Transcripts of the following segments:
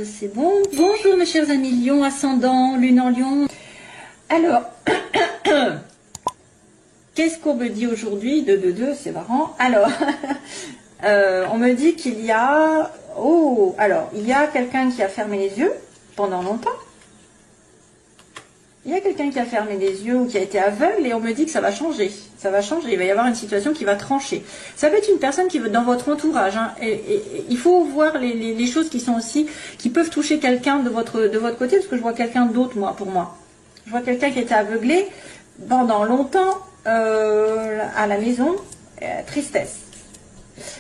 C'est bon. Bonjour mes chers amis Lion, ascendant, lune en Lion. Alors, qu'est-ce qu'on me dit aujourd'hui? 2, c'est marrant. Alors, on me dit qu'il y a... Oh, alors, il y a quelqu'un qui a fermé les yeux pendant longtemps. Il y a quelqu'un qui a fermé les yeux ou qui a été aveugle et on me dit que ça va changer. Ça va changer, il va y avoir une situation qui va trancher. Ça peut être une personne qui veut dans votre entourage. Hein, et il faut voir les choses qui sont aussi, qui peuvent toucher quelqu'un de votre côté, parce que je vois quelqu'un d'autre, pour moi. Je vois quelqu'un qui était aveuglé pendant longtemps à la maison, tristesse.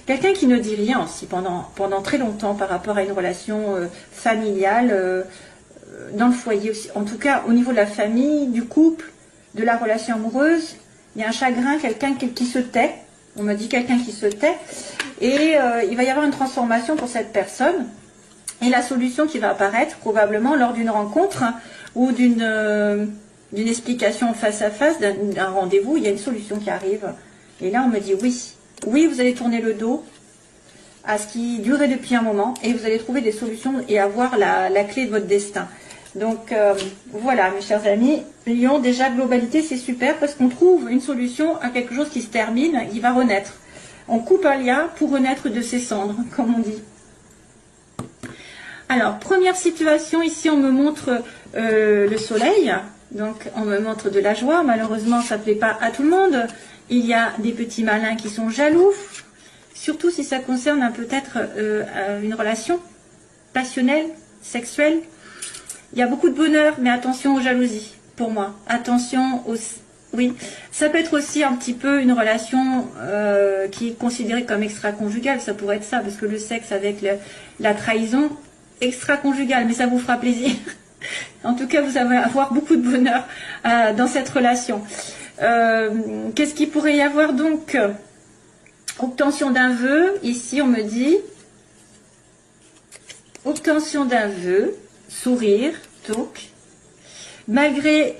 Quelqu'un qui ne dit rien aussi pendant très longtemps par rapport à une relation familiale, dans le foyer aussi, en tout cas au niveau de la famille, du couple, de la relation amoureuse, il y a un chagrin, quelqu'un qui se tait, on me dit quelqu'un qui se tait, et il va y avoir une transformation pour cette personne, et la solution qui va apparaître probablement lors d'une rencontre ou d'une explication face à face, d'un rendez-vous, il y a une solution qui arrive, et là on me dit oui, vous allez tourner le dos à ce qui durait depuis un moment, et vous allez trouver des solutions et avoir la clé de votre destin. Donc voilà mes chers amis, Lion, déjà globalité c'est super parce qu'on trouve une solution à quelque chose qui se termine, il va renaître. On coupe un lien pour renaître de ses cendres, comme on dit. Alors première situation, ici on me montre le soleil, donc on me montre de la joie, malheureusement ça ne plaît pas à tout le monde. Il y a des petits malins qui sont jaloux, surtout si ça concerne peut-être une relation passionnelle, sexuelle. Il y a beaucoup de bonheur, mais attention aux jalousies, pour moi. Attention aux... Oui, ça peut être aussi un petit peu une relation qui est considérée comme extra-conjugale. Ça pourrait être ça, parce que le sexe avec la trahison, extra-conjugale, mais ça vous fera plaisir. En tout cas, vous allez avoir beaucoup de bonheur dans cette relation. Qu'est-ce qu'il pourrait y avoir donc? Obtention d'un vœu. Ici, on me dit... Obtention d'un vœu. Sourire, donc, malgré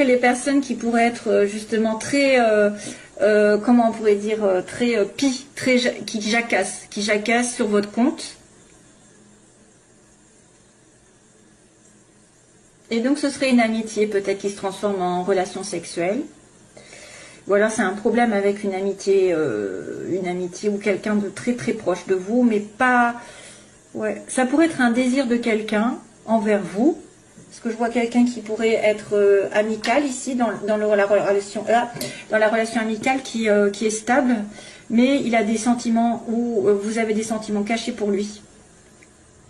les personnes qui pourraient être justement très, comment on pourrait dire, très qui jacassent sur votre compte. Et donc ce serait une amitié peut-être qui se transforme en relation sexuelle. Ou alors c'est un problème avec une amitié ou quelqu'un de très très proche de vous, mais pas... Ouais, ça pourrait être un désir de quelqu'un envers vous, parce que je vois quelqu'un qui pourrait être amical ici dans la relation amicale qui est stable, mais il a des sentiments ou vous avez des sentiments cachés pour lui.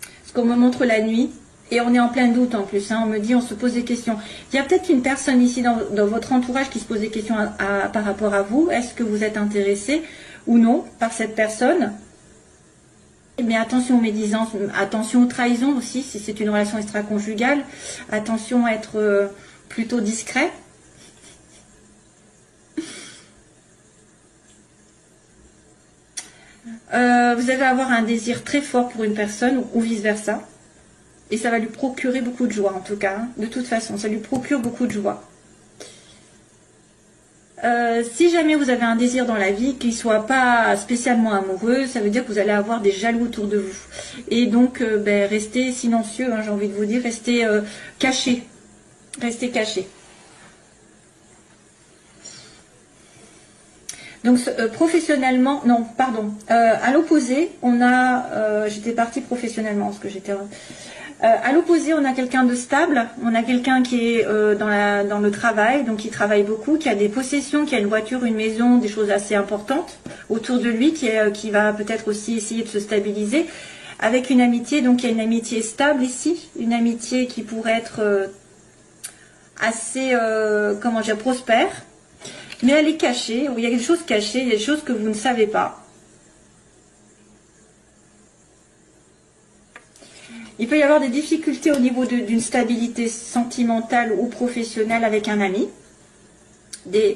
Parce qu'on me montre la nuit et on est en plein doute en plus, hein, on me dit on se pose des questions. Il y a peut-être une personne ici dans votre entourage qui se pose des questions par rapport à vous. Est-ce que vous êtes intéressé ou non par cette personne? Mais attention aux médisances, attention aux trahisons aussi, si c'est une relation extra-conjugale. Attention à être plutôt discret. Vous allez avoir un désir très fort pour une personne ou vice-versa. Et ça va lui procurer beaucoup de joie en tout cas. Hein. De toute façon, ça lui procure beaucoup de joie. Si jamais vous avez un désir dans la vie qui ne soit pas spécialement amoureux, ça veut dire que vous allez avoir des jaloux autour de vous. Et donc, restez silencieux, hein, j'ai envie de vous dire, restez caché. Restez caché. Donc, professionnellement, non, pardon. À l'opposé, on a... j'étais partie professionnellement, parce que j'étais... à l'opposé, on a quelqu'un de stable, on a quelqu'un qui est dans le travail, donc qui travaille beaucoup, qui a des possessions, qui a une voiture, une maison, des choses assez importantes autour de lui, qui va peut-être aussi essayer de se stabiliser, avec une amitié, donc il y a une amitié stable ici, une amitié qui pourrait être assez, comment dire, prospère, mais elle est cachée, il y a des choses cachées, il y a des choses que vous ne savez pas. Il peut y avoir des difficultés au niveau d'une stabilité sentimentale ou professionnelle avec un ami,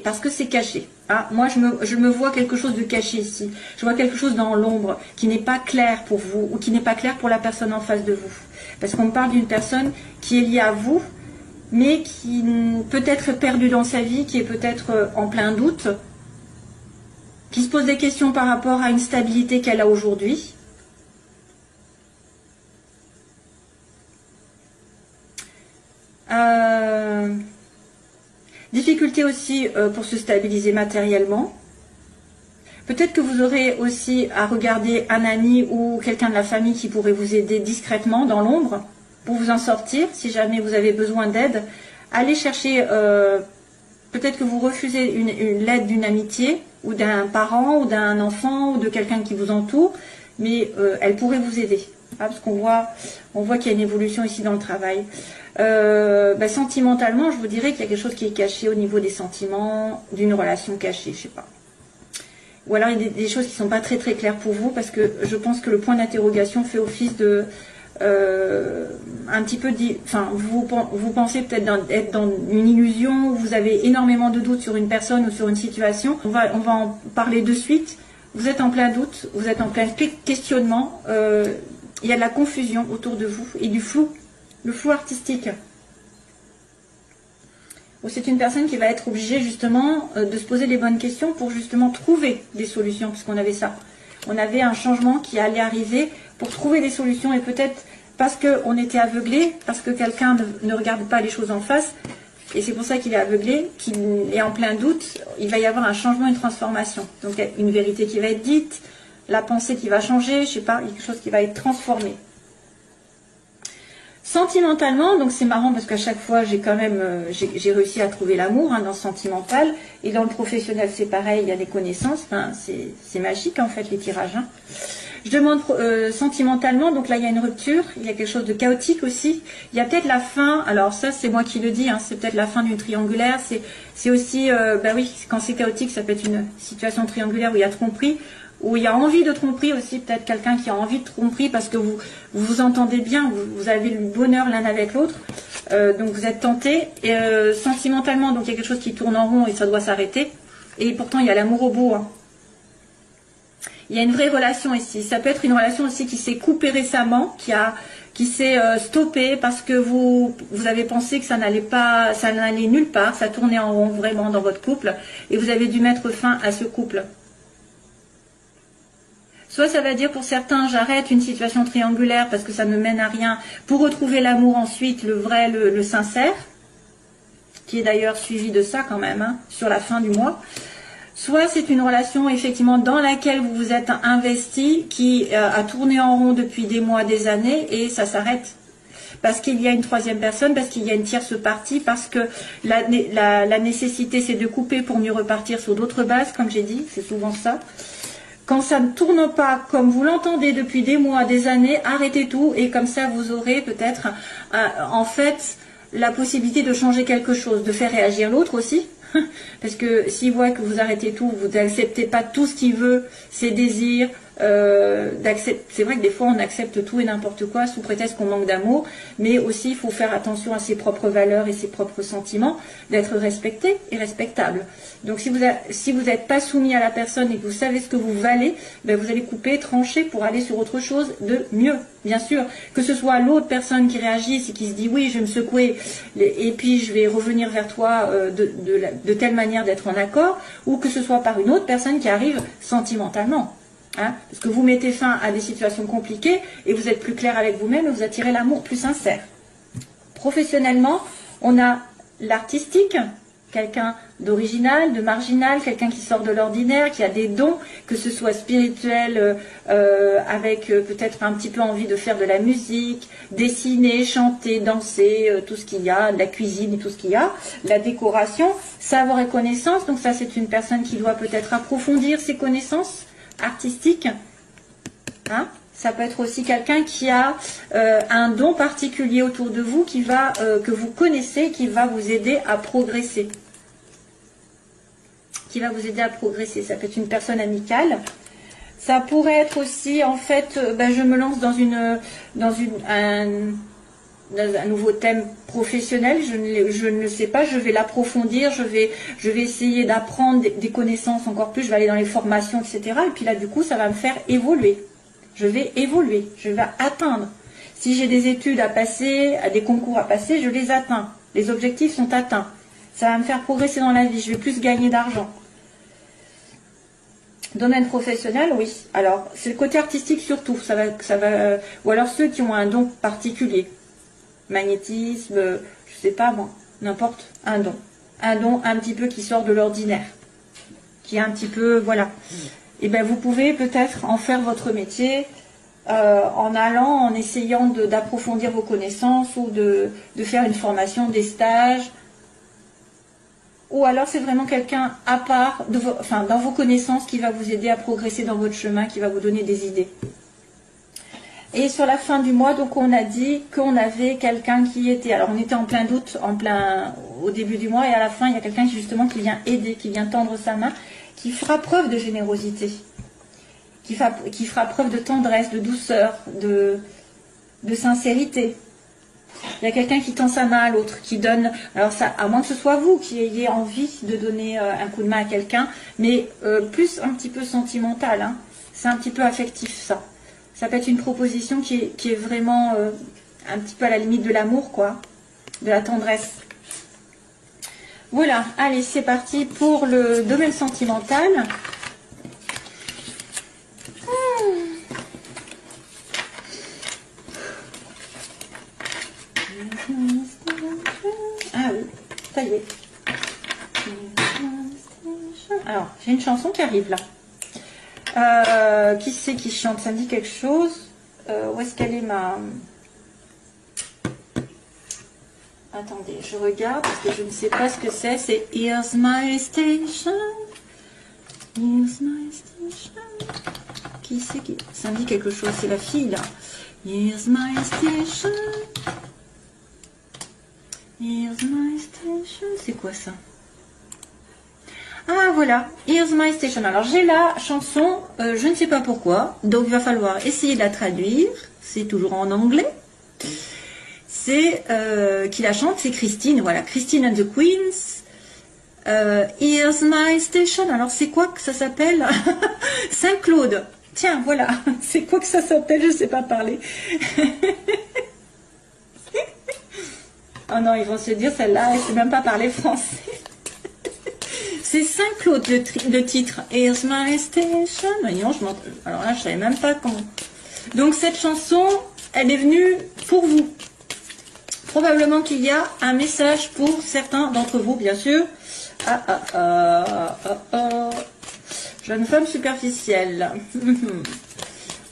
parce que c'est caché. Ah, moi, je me vois quelque chose de caché ici. Je vois quelque chose dans l'ombre qui n'est pas clair pour vous ou qui n'est pas clair pour la personne en face de vous. Parce qu'on parle d'une personne qui est liée à vous, mais qui peut être perdue dans sa vie, qui est peut-être en plein doute, qui se pose des questions par rapport à une stabilité qu'elle a aujourd'hui. Difficulté aussi pour se stabiliser matériellement. Peut-être que vous aurez aussi à regarder un ami ou quelqu'un de la famille qui pourrait vous aider discrètement dans l'ombre pour vous en sortir. Si jamais vous avez besoin d'aide, allez chercher, peut-être que vous refusez l'aide d'une amitié ou d'un parent ou d'un enfant ou de quelqu'un qui vous entoure, mais elle pourrait vous aider. Parce qu'on voit qu'il y a une évolution ici dans le travail. Sentimentalement, je vous dirais qu'il y a quelque chose qui est caché au niveau des sentiments, d'une relation cachée, je sais pas. Ou alors il y a des choses qui ne sont pas très très claires pour vous, parce que je pense que le point d'interrogation fait office de un petit peu vous pensez peut-être être dans une illusion, vous avez énormément de doutes sur une personne ou sur une situation. On va en parler de suite. Vous êtes en plein doute, vous êtes en plein questionnement, il y a de la confusion autour de vous et du flou, le flou artistique. C'est une personne qui va être obligée justement de se poser les bonnes questions pour justement trouver des solutions, puisqu'on avait ça. On avait un changement qui allait arriver pour trouver des solutions, et peut-être parce qu'on était aveuglé, parce que quelqu'un ne regarde pas les choses en face, et c'est pour ça qu'il est aveuglé, qu'il est en plein doute, il va y avoir un changement, une transformation. Donc une vérité qui va être dite, la pensée qui va changer, je sais pas, quelque chose qui va être transformé. Sentimentalement, donc c'est marrant parce qu'à chaque fois j'ai quand même réussi à trouver l'amour dans le sentimental, et dans le professionnel c'est pareil, il y a des connaissances, c'est magique en fait les tirages. Je demande sentimentalement, donc là il y a une rupture, il y a quelque chose de chaotique aussi, il y a peut-être la fin, alors ça c'est moi qui le dis, c'est peut-être la fin d'une triangulaire, c'est aussi, oui, quand c'est chaotique ça peut être une situation triangulaire où il y a tromperie, où il y a envie de tromperie aussi, peut-être quelqu'un qui a envie de tromperie parce que vous vous entendez bien, vous avez le bonheur l'un avec l'autre, donc vous êtes tenté, et sentimentalement, donc il y a quelque chose qui tourne en rond et ça doit s'arrêter, et pourtant il y a l'amour au bout. Il y a une vraie relation ici, ça peut être une relation aussi qui s'est coupée récemment, qui s'est stoppée parce que vous avez pensé que ça n'allait nulle part, ça tournait en rond vraiment dans votre couple, et vous avez dû mettre fin à ce couple. Soit ça va dire pour certains, j'arrête une situation triangulaire parce que ça ne mène à rien, pour retrouver l'amour ensuite, le vrai, le sincère, qui est d'ailleurs suivi de ça quand même, sur la fin du mois. Soit c'est une relation effectivement dans laquelle vous vous êtes investi, qui a tourné en rond depuis des mois, des années, et ça s'arrête. Parce qu'il y a une troisième personne, parce qu'il y a une tierce partie, parce que la nécessité c'est de couper pour mieux repartir sur d'autres bases, comme j'ai dit, c'est souvent ça. Quand ça ne tourne pas comme vous l'entendez depuis des mois, des années, arrêtez tout, et comme ça vous aurez peut-être en fait la possibilité de changer quelque chose, de faire réagir l'autre aussi. Parce que s'il voit que vous arrêtez tout, vous n'acceptez pas tout ce qu'il veut, ses désirs, c'est vrai que des fois on accepte tout et n'importe quoi sous prétexte qu'on manque d'amour, mais aussi il faut faire attention à ses propres valeurs et ses propres sentiments, d'être respecté et respectable. Donc si vous n'êtes pas soumis à la personne et que vous savez ce que vous valez, vous allez couper, trancher pour aller sur autre chose de mieux. Bien sûr, que ce soit l'autre personne qui réagisse et qui se dit oui, je vais me secouer et puis je vais revenir vers toi de telle manière d'être en accord, ou que ce soit par une autre personne qui arrive sentimentalement. Parce que vous mettez fin à des situations compliquées et vous êtes plus clair avec vous-même et vous attirez l'amour plus sincère. Professionnellement, on a l'artistique, quelqu'un d'original, de marginal, quelqu'un qui sort de l'ordinaire, qui a des dons, que ce soit spirituel, avec peut-être un petit peu envie de faire de la musique, dessiner, chanter, danser, tout ce qu'il y a, de la cuisine et tout ce qu'il y a, la décoration, savoir et connaissance. Donc ça, c'est une personne qui doit peut-être approfondir ses connaissances artistiques. Ça peut être aussi quelqu'un qui a un don particulier autour de vous que vous connaissez, qui va vous aider à progresser. Ça peut être une personne amicale. Ça pourrait être aussi, en fait, je me lance dans un nouveau thème professionnel, je ne le sais pas, je vais l'approfondir, je vais essayer d'apprendre des connaissances encore plus, je vais aller dans les formations, etc. Et puis là, du coup, ça va me faire évoluer. Je vais évoluer, je vais atteindre. Si j'ai des études à passer, des concours à passer, je les atteins. Les objectifs sont atteints. Ça va me faire progresser dans la vie, je vais plus gagner d'argent. Domaine professionnel, oui. Alors, c'est le côté artistique surtout, ou alors ceux qui ont un don particulier. magnétisme, je sais pas moi, n'importe, un don. Un don un petit peu qui sort de l'ordinaire, qui est un petit peu, voilà. Et bien vous pouvez peut-être en faire votre métier en allant, en essayant d'approfondir vos connaissances ou de faire une formation, des stages. Ou alors c'est vraiment quelqu'un à part, enfin, dans vos connaissances qui va vous aider à progresser dans votre chemin, qui va vous donner des idées. Et sur la fin du mois, donc on a dit qu'on avait quelqu'un qui était, alors on était en plein doute, au début du mois, et à la fin il y a quelqu'un justement qui vient aider, qui vient tendre sa main, qui fera preuve de générosité, qui fera preuve de tendresse, de douceur, de sincérité. Il y a quelqu'un qui tend sa main à l'autre, qui donne, alors ça, à moins que ce soit vous qui ayez envie de donner un coup de main à quelqu'un, mais plus un petit peu sentimental, hein. C'est un petit peu affectif ça. Ça peut être une proposition qui est vraiment un petit peu à la limite de l'amour, quoi, de la tendresse. Voilà, allez, c'est parti pour le domaine sentimental. Ah oui, ça y est. Alors, j'ai une chanson qui arrive là. Qui c'est qui chante? Ça me dit quelque chose. Où est-ce qu'elle est ma... Attendez, je regarde parce que je ne sais pas ce que c'est. C'est Here's My Station. Here's My Station. Qui c'est qui... Ça me dit quelque chose, c'est la fille là. Here's My Station. Here's My Station. C'est quoi ça? Ah voilà, Here's My Station. Alors j'ai la chanson, je ne sais pas pourquoi, donc il va falloir essayer de la traduire. C'est toujours en anglais. C'est qui la chante, c'est Christine. Voilà, Christine and the Queens. Here's My Station. Alors c'est quoi que ça s'appelle? Saint-Claude. Tiens, voilà. C'est quoi que ça s'appelle? Je ne sais pas parler. Oh non, ils vont se dire, celle-là, elle ne sait même pas parler français. C'est Saint-Claude, le titre. Here's My Station. Non, alors là, je ne savais même pas comment. Donc, cette chanson, elle est venue pour vous. Probablement qu'il y a un message pour certains d'entre vous, bien sûr. Jeune femme superficielle.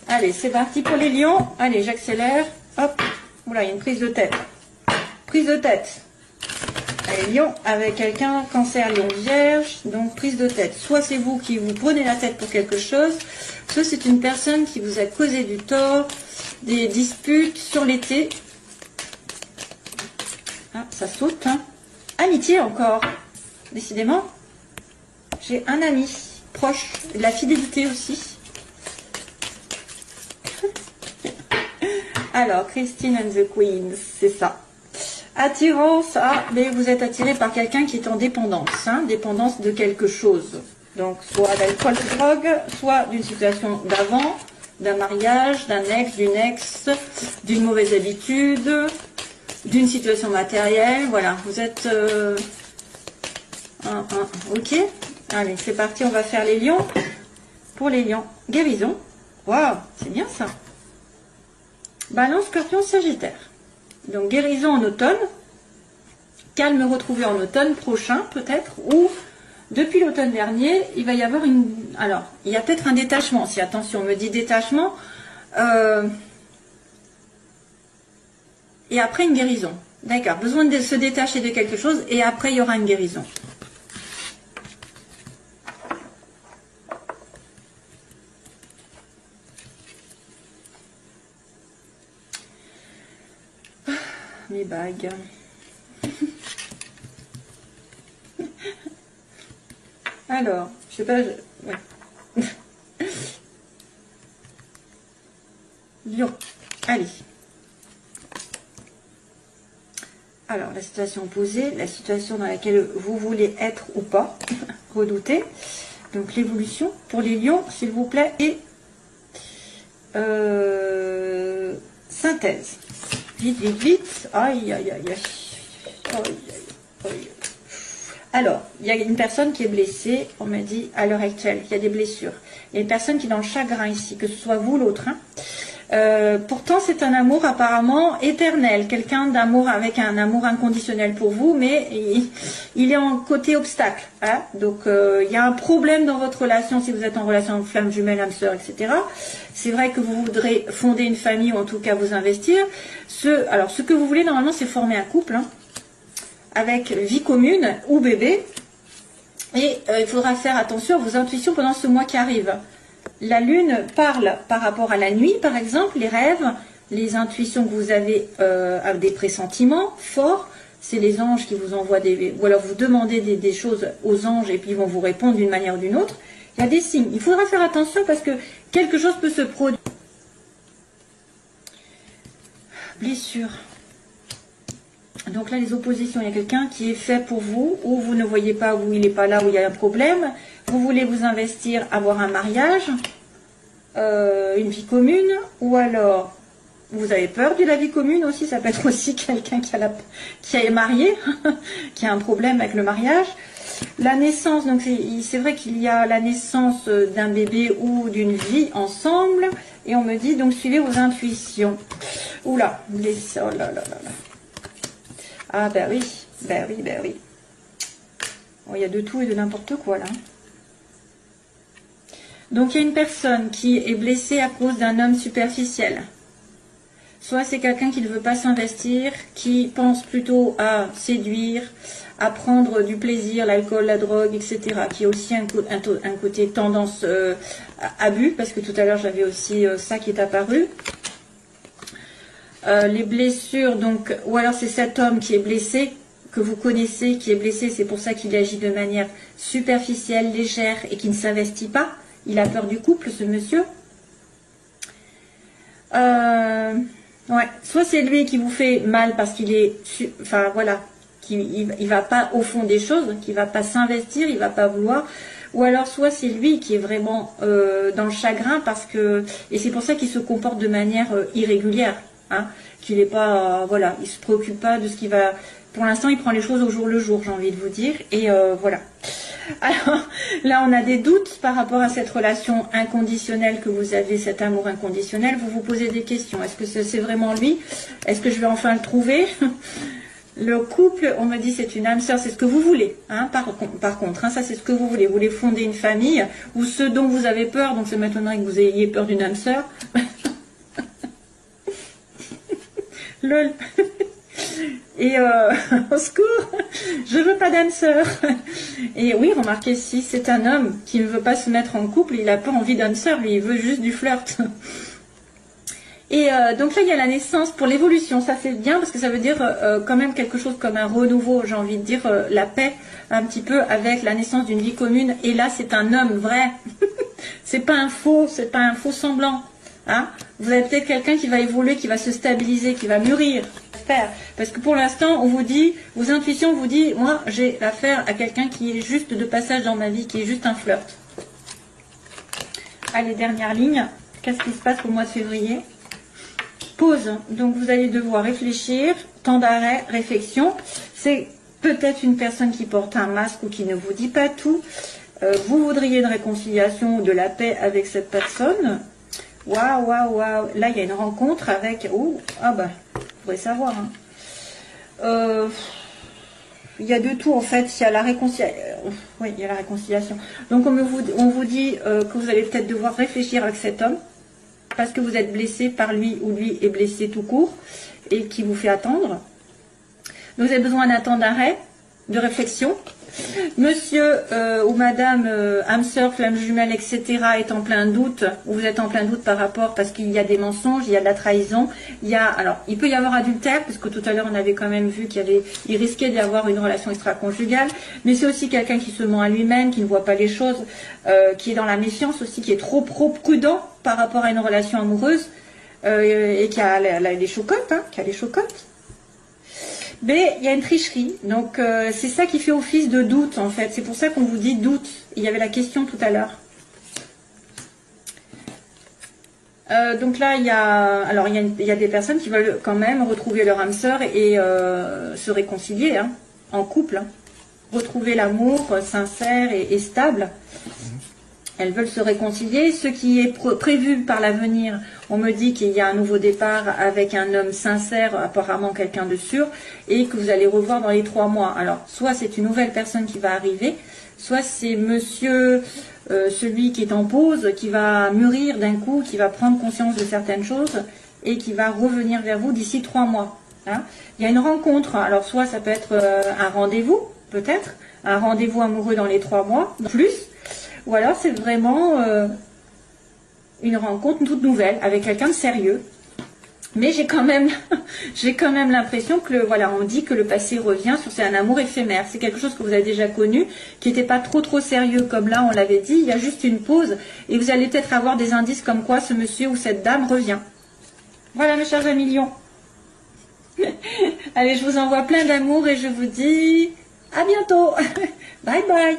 Allez, c'est parti pour les lions. Allez, j'accélère. Hop. Oula, il y a une prise de tête. Prise de tête. Allez, lion avec quelqu'un, cancer, lion, vierge. Donc, prise de tête. Soit c'est vous qui vous prenez la tête pour quelque chose, soit c'est une personne qui vous a causé du tort, des disputes sur l'été. Ah, ça saute, hein. Amitié encore. Décidément, j'ai un ami proche. De la fidélité aussi. Alors, Christine and the Queens, c'est ça. Attirance, mais vous êtes attiré par quelqu'un qui est en dépendance, hein, dépendance de quelque chose. Donc, soit d'alcool, de drogue, soit d'une situation d'avant, d'un mariage, d'un ex, d'une mauvaise habitude, d'une situation matérielle. Voilà, vous êtes... ok, allez, c'est parti, on va faire les lions. Pour les lions, guérison. Waouh, c'est bien ça. Balance, Scorpion, Sagittaire. Donc guérison en automne, calme retrouvé en automne prochain peut-être, ou depuis l'automne dernier, il va y avoir une... Alors, il y a peut-être un détachement, si attention, on me dit détachement, et après une guérison. D'accord, besoin de se détacher de quelque chose, et après il y aura une guérison. Mes bagues. Alors, je sais pas... Ouais. Lion. Allez. Alors, la situation opposée, la situation dans laquelle vous voulez être ou pas, redouter. Donc, l'évolution pour les lions, s'il vous plaît, et synthèse. Vite, vite, vite. Aïe, aïe, aïe, aïe. Aïe, aïe, aïe. Alors, il y a une personne qui est blessée, on m'a dit, à l'heure actuelle, il y a des blessures. Il y a une personne qui est dans le chagrin ici, que ce soit vous ou l'autre. Hein. Pourtant, c'est un amour apparemment éternel, quelqu'un d'amour avec un amour inconditionnel pour vous, mais il est en côté obstacle. Hein. Donc, il y a un problème dans votre relation si vous êtes en relation avec flamme jumelle, âme sœur, etc. C'est vrai que vous voudrez fonder une famille ou en tout cas vous investir. Alors, ce que vous voulez normalement, c'est former un couple hein, avec vie commune ou bébé. Et il faudra faire attention à vos intuitions pendant ce mois qui arrive. La lune parle par rapport à la nuit, par exemple, les rêves, les intuitions que vous avez, des pressentiments forts. C'est les anges qui vous envoient ou alors vous demandez des choses aux anges et puis ils vont vous répondre d'une manière ou d'une autre. Il y a des signes. Il faudra faire attention parce que quelque chose peut se produire. Blessure. Donc là, les oppositions, il y a quelqu'un qui est fait pour vous, ou vous ne voyez pas, ou il n'est pas là, où il y a un problème. Vous voulez vous investir, avoir un mariage, une vie commune, ou alors vous avez peur de la vie commune aussi. Ça peut être aussi quelqu'un qui est marié, qui a un problème avec le mariage. La naissance, donc c'est vrai qu'il y a la naissance d'un bébé ou d'une vie ensemble, et on me dit donc suivez vos intuitions. Oula, oh là là là là. Ah ben oui, ben oui, ben oui. Bon, il y a de tout et de n'importe quoi là. Donc il y a une personne qui est blessée à cause d'un homme superficiel. Soit c'est quelqu'un qui ne veut pas s'investir, qui pense plutôt à séduire, à prendre du plaisir, l'alcool, la drogue, etc. Qui a aussi un côté tendance abus, parce que tout à l'heure j'avais aussi ça qui est apparu. Les blessures, donc, ou alors c'est cet homme qui est blessé, que vous connaissez, qui est blessé, c'est pour ça qu'il agit de manière superficielle, légère et qui ne s'investit pas. Il a peur du couple, ce monsieur. Ouais, soit c'est lui qui vous fait mal parce qu'il est, enfin voilà, il va pas au fond des choses, qu'il va pas s'investir, il va pas vouloir. Ou alors soit c'est lui qui est vraiment dans le chagrin parce que, et c'est pour ça qu'il se comporte de manière irrégulière. Hein, qu'il n'est pas, voilà, il se préoccupe pas de ce qui va. Pour l'instant, il prend les choses au jour le jour, j'ai envie de vous dire. Et voilà. Alors là, on a des doutes par rapport à cette relation inconditionnelle que vous avez, cet amour inconditionnel. Vous vous posez des questions. Est-ce que c'est vraiment lui? Est-ce que je vais enfin le trouver? Le couple, on me dit, c'est une âme sœur, c'est ce que vous voulez. Hein, par contre, hein, ça c'est ce que vous voulez. Vous voulez fonder une famille ou ce dont vous avez peur. Donc ça m'étonnerait que vous ayez peur d'une âme sœur. Lol. Et au secours, je veux pas d'âme sœur. Et oui, remarquez, si c'est un homme qui ne veut pas se mettre en couple, il n'a pas envie d'âme sœur, lui, il veut juste du flirt. Et donc là, il y a la naissance pour l'évolution. Ça, c'est bien parce que ça veut dire quand même quelque chose comme un renouveau, j'ai envie de dire la paix, un petit peu avec la naissance d'une vie commune. Et là, c'est un homme vrai. C'est pas un faux semblant. Hein, vous avez peut-être quelqu'un qui va évoluer, qui va se stabiliser, qui va mûrir. Parce que pour l'instant, on vous dit, vos intuitions vous disent, moi, j'ai affaire à quelqu'un qui est juste de passage dans ma vie, qui est juste un flirt. Allez, dernière ligne. Qu'est-ce qui se passe au mois de février? Pause. Donc, vous allez devoir réfléchir. Temps d'arrêt, réflexion. C'est peut-être une personne qui porte un masque ou qui ne vous dit pas tout. Vous voudriez une réconciliation ou de la paix avec cette personne. Waouh, waouh, waouh. Là, il y a une rencontre avec... Oh, ah bah, vous pourrez savoir. Hein. Il y a de tout, en fait. Il y a la réconciliation. Oui, il y a la réconciliation. Donc, on vous dit que vous allez peut-être devoir réfléchir avec cet homme parce que vous êtes blessé par lui ou lui est blessé tout court et qui vous fait attendre. Donc, vous avez besoin d'un temps d'arrêt, de réflexion. Monsieur ou madame âme sœur, flamme jumelle, etc. est en plein doute, ou vous êtes en plein doute par rapport, parce qu'il y a des mensonges, il y a de la trahison, alors il peut y avoir adultère, parce que tout à l'heure on avait quand même vu il risquait d'y avoir une relation extra-conjugale, mais c'est aussi quelqu'un qui se ment à lui-même, qui ne voit pas les choses, qui est dans la méfiance aussi, qui est trop prudent par rapport à une relation amoureuse, et qui a les chocottes, hein, qui a les chocottes. Mais il y a une tricherie, donc c'est ça qui fait office de doute en fait, c'est pour ça qu'on vous dit doute. Il y avait la question tout à l'heure. Donc là, il y a des personnes qui veulent quand même retrouver leur âme sœur et se réconcilier hein, en couple, hein. Retrouver l'amour sincère et stable. Elles veulent se réconcilier. Ce qui est prévu par l'avenir, on me dit qu'il y a un nouveau départ avec un homme sincère, apparemment quelqu'un de sûr, et que vous allez revoir dans les 3 mois. Alors, soit c'est une nouvelle personne qui va arriver, soit c'est monsieur, celui qui est en pause, qui va mûrir d'un coup, qui va prendre conscience de certaines choses, et qui va revenir vers vous d'ici 3 mois. Hein. Il y a une rencontre, alors soit ça peut être un rendez-vous, peut-être, un rendez-vous amoureux dans les 3 mois, plus, ou alors c'est vraiment une rencontre toute nouvelle avec quelqu'un de sérieux. Mais j'ai quand même l'impression que voilà, on dit que le passé revient sur c'est un amour éphémère. C'est quelque chose que vous avez déjà connu, qui n'était pas trop sérieux comme là on l'avait dit. Il y a juste une pause et vous allez peut-être avoir des indices comme quoi ce monsieur ou cette dame revient. Voilà mes chers amis lions. Allez, je vous envoie plein d'amour et je vous dis à bientôt. Bye bye.